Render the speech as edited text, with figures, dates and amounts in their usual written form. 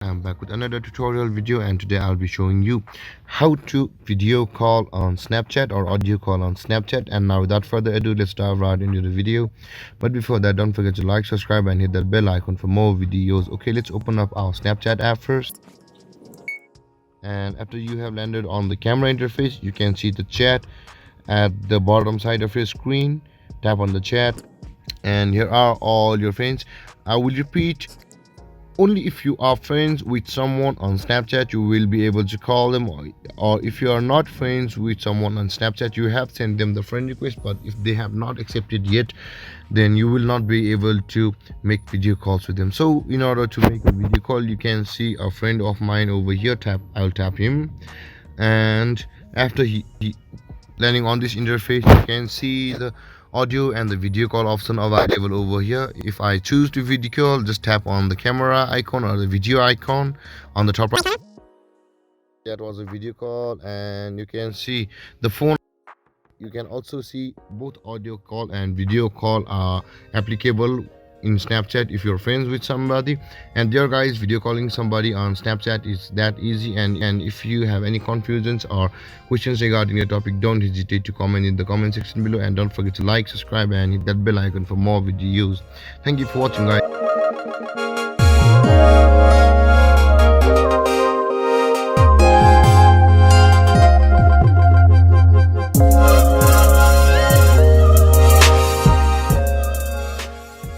I'm back with another tutorial video, and today I'll be showing you how to video call on Snapchat or audio call on Snapchat. And now without further ado, let's dive right into the video. But before that, don't forget to like, subscribe and hit that bell icon for more videos. Okay, let's open up our Snapchat app first. And after you have landed on the camera interface, you can see the chat at the bottom side of your screen. Tap on the chat and here are all your friends. I will repeat, only if you are friends with someone on Snapchat you will be able to call them, or if you are not friends with someone on Snapchat, you have sent them the friend request, but if they have not accepted yet, then you will not be able to make video calls with them. So in order to make a video call, you can see a friend of mine over here. I'll tap him, and after he landing on this interface, you can see the audio and the video call option available over here. If I choose to video call, just tap on the camera icon or the video icon on the top right. That was a video call, and you can see the phone. You can also see both audio call and video call are applicable in Snapchat if you're friends with somebody. And there guys, video calling somebody on Snapchat is that easy, and if you have any confusions or questions regarding the topic, don't hesitate to comment in the comment section below, and don't forget to like, subscribe and hit that bell icon for more videos. Thank you for watching guys.